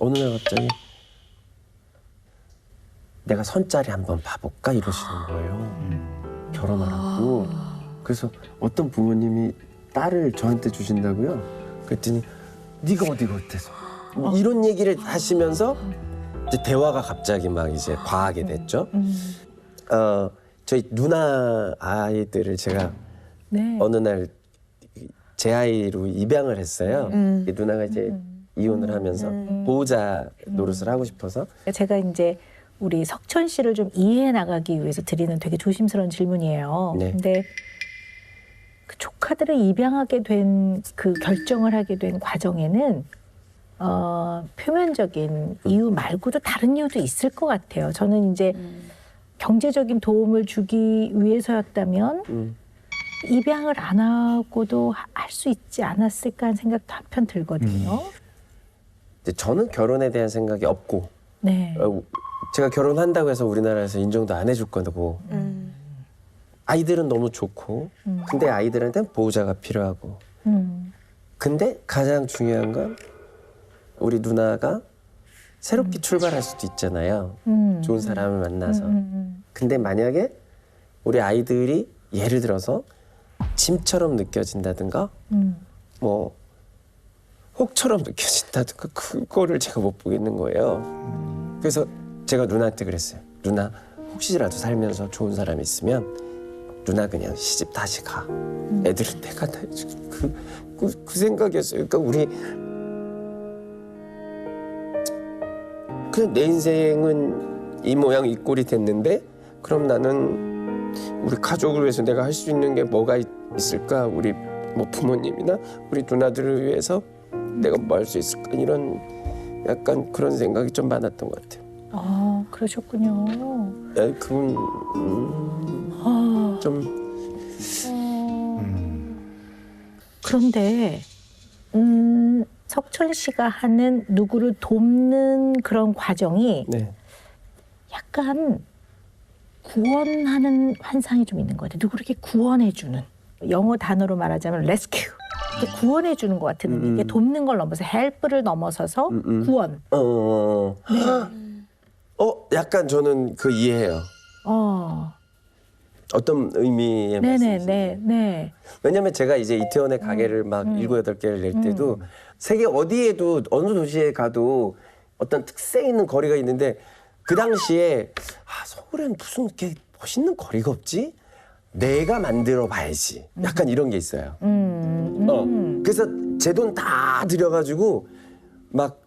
어느 날 갑자기 내가 선짜리 한번 봐볼까 이러시는 거예요. 결혼하라고. 그래서 어떤 부모님이 딸을 저한테 주신다고요? 그랬더니 네가 어디가 어때서? 이런 얘기를 하시면서 이제 대화가 갑자기 막 이제 과하게 됐죠. 저희 누나 아이들을 제가 네. 어느 날 제 아이로 입양을 했어요. 누나가 이제 이혼을 하면서 보호자 노릇을 하고 싶어서. 제가 이제 우리 석천 씨를 좀 이해해 나가기 위해서 드리는 되게 조심스러운 질문이에요. 네. 근데 그 조카들을 입양하게 된 그 결정을 하게 된 과정에는 표면적인 이유 말고도 다른 이유도 있을 것 같아요. 저는 이제 경제적인 도움을 주기 위해서였다면 입양을 안 하고도 할 수 있지 않았을까 하는 생각도 한편 들거든요. 이제 저는 결혼에 대한 생각이 없고 네. 제가 결혼한다고 해서 우리나라에서 인정도 안 해줄 거고 아이들은 너무 좋고 근데 아이들한테는 보호자가 필요하고 근데 가장 중요한 건 우리 누나가 새롭게 출발할 수도 있잖아요. 좋은 사람을 만나서. 근데 만약에 우리 아이들이 예를 들어서 짐처럼 느껴진다든가 뭐 혹처럼 느껴진다든가 그거를 제가 못 보겠는 거예요. 그래서 제가 누나한테 그랬어요. 누나 혹시라도 살면서 좋은 사람이 있으면 누나 그냥 시집 다시 가. 애들은 내가 다 해줄게. 그 생각이었어요. 그러니까 우리 그냥 내 인생은 이 모양 이 꼴이 됐는데 그럼 나는 우리 가족을 위해서 내가 할 수 있는 게 뭐가 있을까? 우리 뭐 부모님이나 우리 누나들을 위해서 내가 뭐 할 수 있을까? 이런 약간 그런 생각이 좀 많았던 것 같아요. 아, 그러셨군요. 그건 좀 그런데 석천 씨가 하는 누구를 돕는 그런 과정이 네. 약간 구원하는 환상이 좀 있는 것 같아요. 누구를 이렇게 구원해주는. 영어 단어로 말하자면 rescue. 이렇게 구원해주는 것 같은 의미. 이게 돕는 걸 넘어서 help를 넘어서서 구원. 약간 저는 그 이해해요. 어떤 의미의 말씀이신지. 네네네. 왜냐면 제가 이제 이태원의 가게를 막 7, 8개를 낼 때도 세계 어디에도 어느 도시에 가도 어떤 특색 있는 거리가 있는데 그 당시에 서울엔 무슨 이렇게 멋있는 거리가 없지? 내가 만들어 봐야지. 약간 이런 게 있어요. 그래서 제 돈 다 들여가지고 막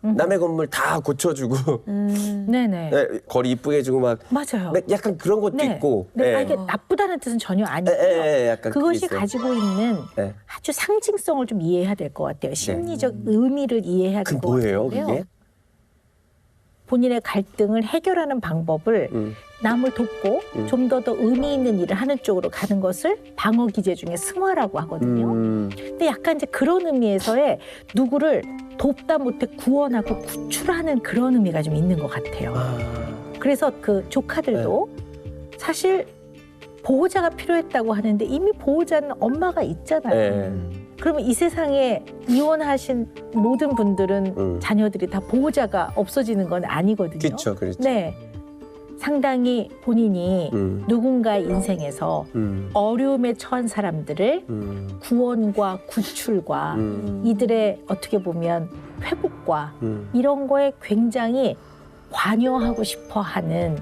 남의 건물 다 고쳐주고 네네. 네, 거리 이쁘게 해주고 막 맞아요. 약간 그런 것도 네. 있고. 네. 예. 이게 나쁘다는 뜻은 전혀 아니고요. 약간 그것이 그게 있어요. 가지고 있는 네. 아주 상징성을 좀 이해해야 될 것 같아요. 심리적 의미를 이해해야 그 될 것 뭐예요, 같은데요. 그게? 본인의 갈등을 해결하는 방법을 남을 돕고 좀 더 의미 있는 일을 하는 쪽으로 가는 것을 방어 기제 중에 승화라고 하거든요. 근데 약간 이제 그런 의미에서의 누구를 돕다 못해 구원하고 구출하는 그런 의미가 좀 있는 것 같아요. 그래서 그 조카들도 사실 보호자가 필요했다고 하는데 이미 보호자는 엄마가 있잖아요. 네. 그러면 이 세상에 이혼하신 모든 분들은 자녀들이 다 보호자가 없어지는 건 아니거든요. 그렇죠, 그렇죠. 네, 상당히 본인이 누군가의 인생에서 어려움에 처한 사람들을 구원과 구출과 이들의 어떻게 보면 회복과 이런 거에 굉장히 관여하고 싶어하는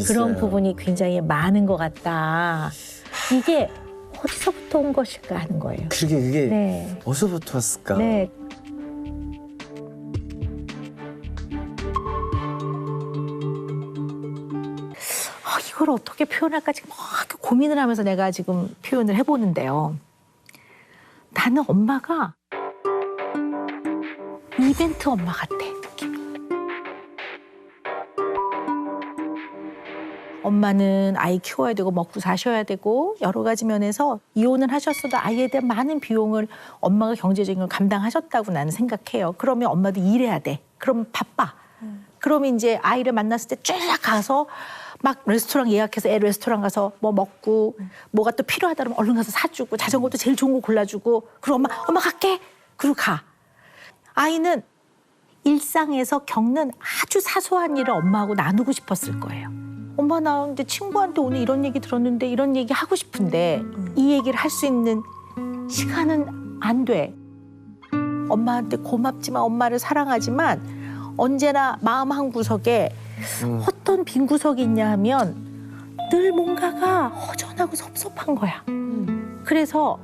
그런 부분이 굉장히 많은 것 같다. 이게 어디서부터 온 것일까 하는 거예요. 그게 네. 어디서부터 왔을까? 네. 이걸 어떻게 표현할까 지금 막 고민을 하면서 내가 지금 표현을 해보는데요. 나는 엄마가 이벤트 엄마 같아, 느낌이. 엄마는 아이 키워야 되고 먹고 사셔야 되고 여러 가지 면에서 이혼을 하셨어도 아이에 대한 많은 비용을 엄마가 경제적인 걸 감당하셨다고 나는 생각해요. 그러면 엄마도 일해야 돼. 그럼 바빠. 그러면 이제 아이를 만났을 때 쫙 가서 막 레스토랑 예약해서 애 레스토랑 가서 뭐 먹고 뭐가 또 필요하다 그러면 얼른 가서 사주고 자전거도 제일 좋은 거 골라주고 그리고 엄마 갈게. 그리고 가. 아이는 일상에서 겪는 아주 사소한 일을 엄마하고 나누고 싶었을 거예요. 엄마 나 근데 친구한테 오늘 이런 얘기 들었는데 이런 얘기 하고 싶은데 이 얘기를 할 수 있는 시간은 안 돼. 엄마한테 고맙지만 엄마를 사랑하지만 언제나 마음 한 구석에 어떤 빈 구석이 있냐 하면 늘 뭔가가 허전하고 섭섭한 거야. 그래서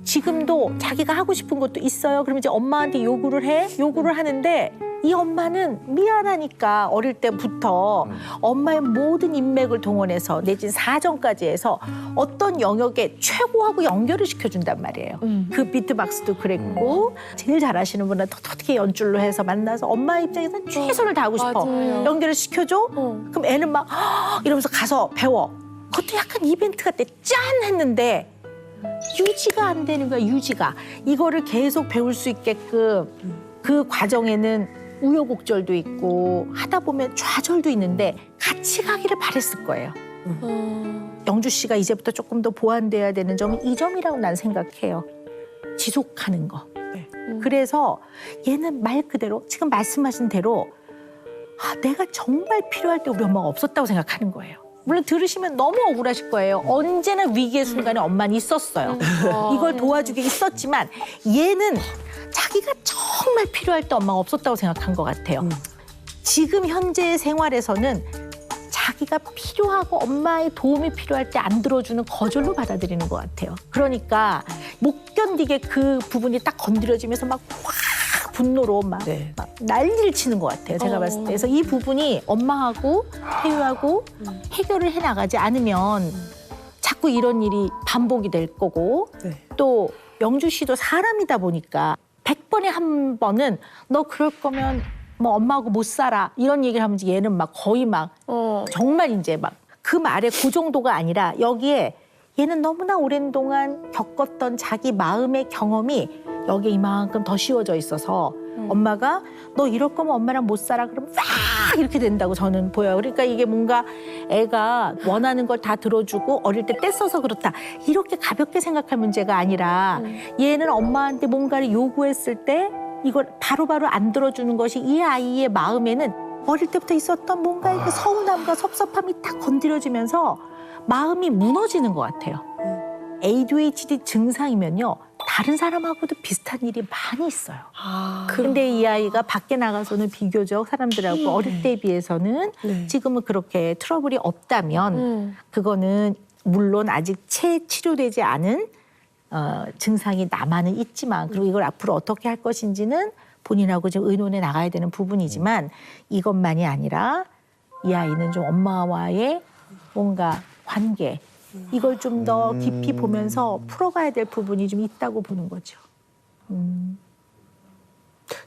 지금도 자기가 하고 싶은 것도 있어요. 그러면 이제 엄마한테 요구를 해. 요구를 하는데 이 엄마는 미안하니까 어릴 때부터 엄마의 모든 인맥을 동원해서 내진 사정까지 해서 어떤 영역에 최고하고 연결을 시켜준단 말이에요. 그 비트박스도 그랬고 제일 잘하시는 분은 어떻게 연줄로 해서 만나서 엄마 입장에서는 최선을 다하고 싶어. 맞아요. 연결을 시켜줘? 그럼 애는 막 이러면서 가서 배워. 그것도 약간 이벤트 같아. 짠! 했는데 유지가 안 되는 거야, 유지가. 이거를 계속 배울 수 있게끔 그 과정에는 우여곡절도 있고 하다 보면 좌절도 있는데 같이 가기를 바랬을 거예요. 영주 씨가 이제부터 조금 더 보완돼야 되는 점은 이 점이라고 난 생각해요. 지속하는 거. 그래서 얘는 말 그대로 지금 말씀하신 대로 내가 정말 필요할 때 우리 엄마가 없었다고 생각하는 거예요. 물론 들으시면 너무 억울하실 거예요. 언제나 위기의 순간에 엄마는 있었어요. 이걸 도와주기 있었지만 얘는 자기가 정말 필요할 때 엄마가 없었다고 생각한 것 같아요. 지금 현재의 생활에서는 자기가 필요하고 엄마의 도움이 필요할 때 안 들어주는 거절로 받아들이는 것 같아요. 그러니까 못 견디게 그 부분이 딱 건드려지면서 막 확 분노로 막 난리를 치는 것 같아요. 제가 봤을 때. 그래서 이 부분이 엄마하고 태유하고 해결을 해나가지 않으면 자꾸 이런 일이 반복이 될 거고 또 영주 씨도 사람이다 보니까 100번에 한 번은 너 그럴 거면 뭐 엄마하고 못 살아 이런 얘기를 하면 얘는 막 거의 막 정말 이제 막 그 말의 그 정도가 아니라 여기에 얘는 너무나 오랜 동안 겪었던 자기 마음의 경험이 여기에 이만큼 더 씌워져 있어서 엄마가 너 이럴 거면 엄마랑 못 살아 그러면 막 이렇게 된다고 저는 보여요. 그러니까 이게 뭔가 애가 원하는 걸 다 들어주고 어릴 때 떼써서 그렇다 이렇게 가볍게 생각할 문제가 아니라 얘는 엄마한테 뭔가를 요구했을 때 이걸 바로바로 안 들어주는 것이 이 아이의 마음에는 어릴 때부터 있었던 뭔가의 그 서운함과 섭섭함이 딱 건드려지면서 마음이 무너지는 것 같아요. ADHD 증상이면요. 다른 사람하고도 비슷한 일이 많이 있어요. 근데 이 아이가 밖에 나가서는 비교적 사람들하고 어릴 때에 비해서는 지금은 그렇게 트러블이 없다면 그거는 물론 아직 채 치료되지 않은 증상이 남아는 있지만 그리고 이걸 앞으로 어떻게 할 것인지는 본인하고 좀 의논해 나가야 되는 부분이지만 이것만이 아니라 이 아이는 좀 엄마와의 뭔가 관계 이걸 좀 더 깊이 보면서 풀어가야 될 부분이 좀 있다고 보는 거죠.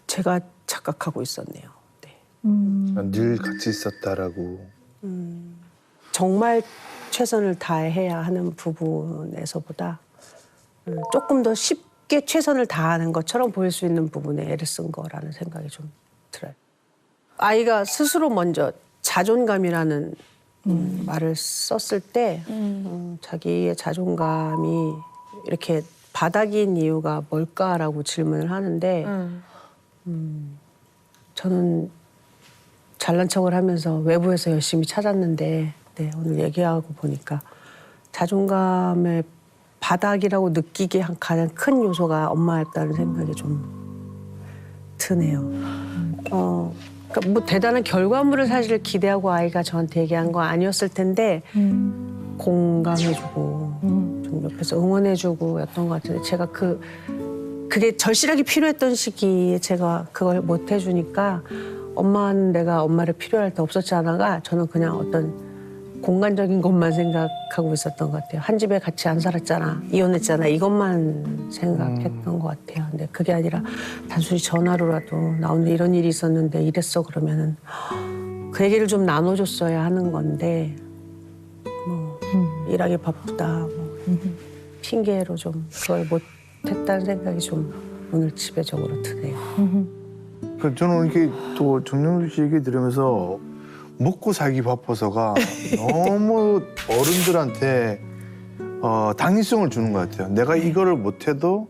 제가 착각하고 있었네요. 네. 늘 같이 있었다라고. 정말 최선을 다해야 하는 부분에서보다 조금 더 쉽게 최선을 다하는 것처럼 보일 수 있는 부분에 애를 쓴 거라는 생각이 좀 들어요. 아이가 스스로 먼저 자존감이라는 말을 썼을 때 자기의 자존감이 이렇게 바닥인 이유가 뭘까라고 질문을 하는데 저는 잘난 척을 하면서 외부에서 열심히 찾았는데 오늘 얘기하고 보니까 자존감의 바닥이라고 느끼게 한 가장 큰 요소가 엄마였다는 생각이 좀 드네요. 그러니까 뭐 대단한 결과물을 사실 기대하고 아이가 저한테 얘기한 건 아니었을 텐데 공감해주고 좀 옆에서 응원해주고 였던 것 같은데 제가 그게 절실하게 필요했던 시기에 제가 그걸 못 해주니까 엄마는 내가 엄마를 필요할 때 없었잖아가 저는 그냥 어떤 공간적인 것만 생각하고 있었던 것 같아요. 한 집에 같이 안 살았잖아, 이혼했잖아 이것만 생각했던 것 같아요. 근데 그게 아니라 단순히 전화로라도 나 오늘 이런 일이 있었는데 이랬어 그러면은 그 얘기를 좀 나눠줬어야 하는 건데 뭐 일하기 바쁘다 뭐 핑계로 좀 그걸 못했다는 생각이 좀 오늘 지배적으로 드네요. 그 저는 이렇게 또 정영주 씨 얘기 들으면서 먹고 살기 바빠서가 너무 어른들한테 당위성을 주는 것 같아요. 내가 이거를 못해도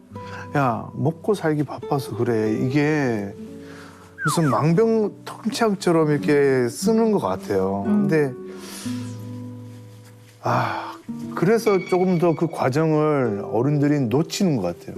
야 먹고 살기 바빠서 그래. 이게 무슨 망병통치약처럼 이렇게 쓰는 것 같아요. 근데 그래서 조금 더 그 과정을 어른들이 놓치는 것 같아요.